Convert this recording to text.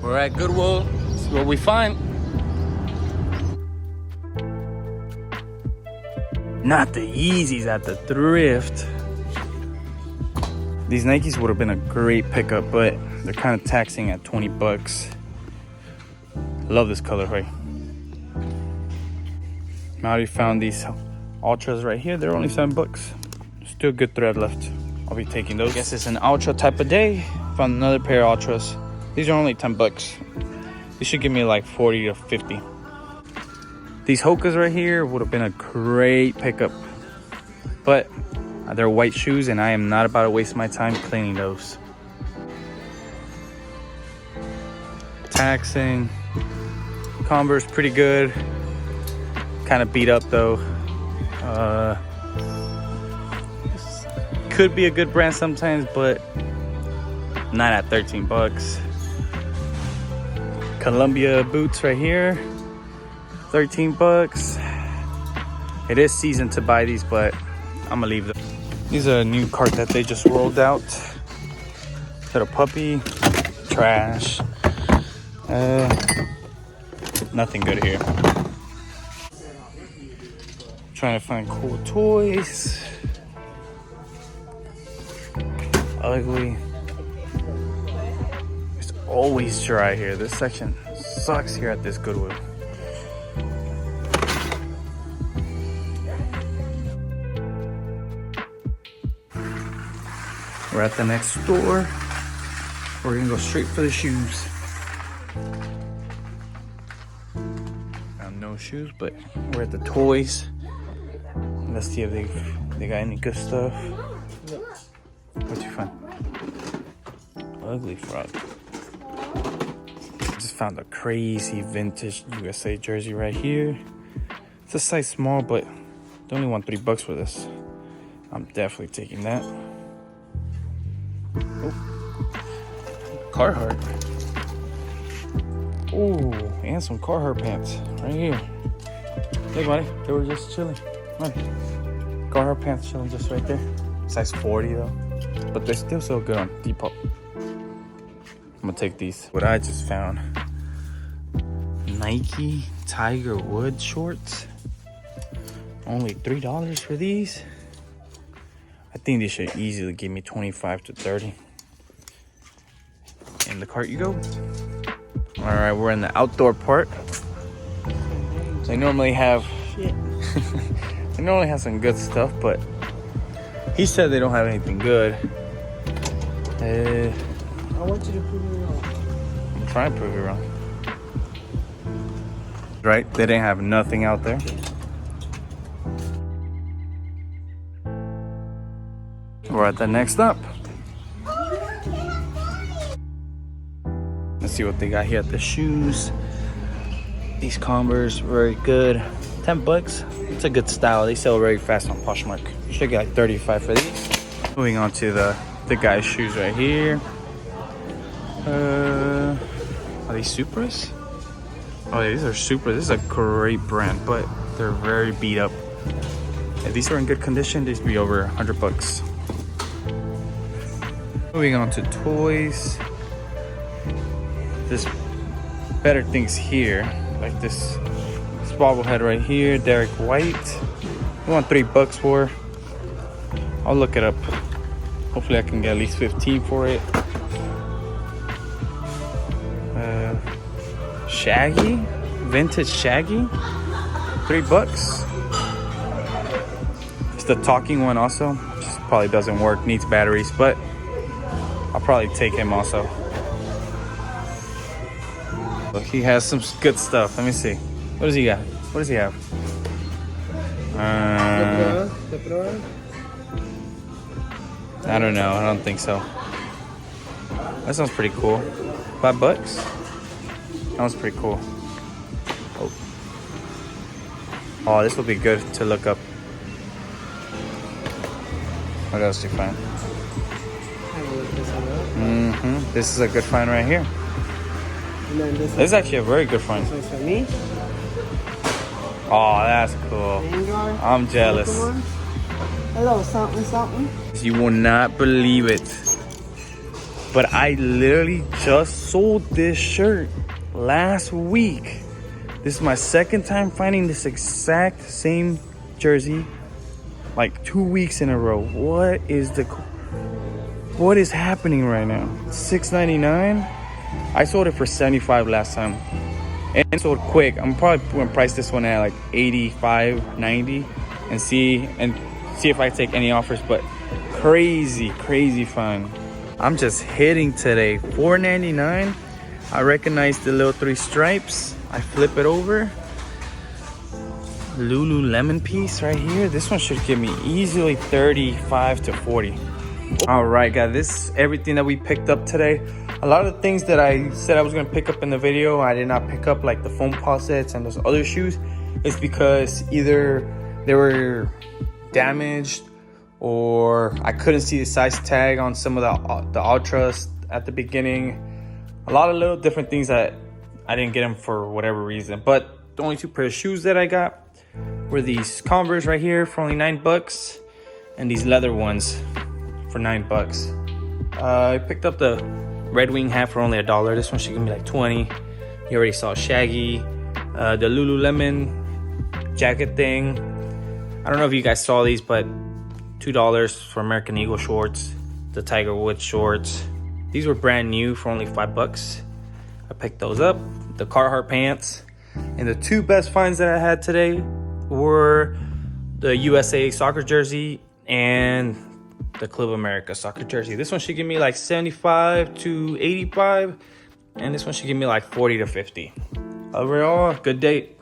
We're at Goodwill. See what we find. Not the Yeezys at the Thrift. These Nikes would have been a great pickup, but they're kind of taxing at 20 bucks. Love this colorway. I already found these Ultras right here. They're only 7 bucks. Still good thread left. I'll be taking those. I guess it's an Ultra type of day. Found another pair of Ultras. These are only 10 bucks. These should give me like 40 to 50. These Hokas right here would have been a great pickup, but they're white shoes and I am not about to waste my time cleaning those. Taxing. Converse pretty good. Kind of beat up though. Could be a good brand sometimes, but not at 13 bucks. Columbia boots right here, 13 bucks. It is season to buy these, but I'm gonna leave them. These are a new cart that they just rolled out. Little puppy, trash. Nothing good here. Trying to find cool toys. Ugly. It's always dry here. This section sucks here at this Goodwill. We're at the next store. We're gonna go straight for the shoes. Found no shoes, but we're at the toys. Let's see if they got any good stuff. What'd you find? Ugly frog. Just found a crazy vintage USA jersey right here. It's a size small, but they only want 3 bucks for this. I'm definitely taking that. Oh. Carhartt. Oh, and some Carhartt pants right here. Hey, buddy, they were just chilling. Carhartt pants chilling just right there. Size 40 though, but they're still so good on Depop. I'm gonna take these. What I just found: Nike Tiger Wood shorts. Only $3 for these. I think these should easily give me 25 to 30. In the cart you go. All right, we're in the outdoor part. They normally have they normally have some good stuff, but he said they don't have anything good. I want you to prove me wrong. I'm trying to prove you wrong. Right? They didn't have nothing out there. We're at the next up. Let's see what they got here at the shoes. These Converse, very good. 10 bucks. It's a good style. They sell very fast on Poshmark. You should get like 35 for these. Moving on to the guy's shoes right here. Are these Supras? Oh yeah, these are Supras. This is a great brand, but they're very beat up. If these are in good condition, these would be over 100 bucks. Moving on to toys. There's better things here, like this bobblehead right here, Derek White. I want 3 bucks for. I'll look it up. Hopefully I can get at least 15 for it. Shaggy, vintage Shaggy, 3 bucks. It's the talking one also. Just probably doesn't work, needs batteries, but I'll probably take him also. Look, he has some good stuff. Let me see. What does he got? What does he have? I don't know. I don't think so. That sounds pretty cool. 5 bucks? That was pretty cool. Oh, this will be good to look up. What else do you find? This is a good find right here. This is actually a very good find. This one's for me. Oh, that's cool. I'm jealous. Hello, something, something. You will not believe it. But I literally just sold this shirt last week. This is my second time finding this exact same jersey, like 2 weeks in a row. What is happening right now? $6.99. I sold it for $75 last time, and it sold quick. I'm probably gonna price this one at like $85, $90, and see if I take any offers. But crazy fun. I'm just hitting today. $4.99. I recognize the little 3 stripes. I flip it over. Lululemon piece right here. This one should give me easily 35 to 40. All right, guys, this is everything that we picked up today. A lot of the things that I said I was gonna pick up in the video, I did not pick up, like the foam faucets and those other shoes. It's because either they were damaged or I couldn't see the size tag on some of the Ultras at the beginning. A lot of little different things that I didn't get them for whatever reason. But the only 2 pairs of shoes that I got were these Converse right here for only $9, and these leather ones for $9. I picked up the Red Wing hat for only $1. This one should give me like 20. You already saw Shaggy. The Lululemon jacket thing. I don't know if you guys saw these, but $2 for American Eagle shorts. The Tiger Woods shorts. These were brand new for only $5. I picked those up. The Carhartt pants. And the 2 best finds that I had today were the USA soccer jersey and the Club America soccer jersey. This one should give me like 75 to 85, and this one should give me like 40 to 50. Overall, good day.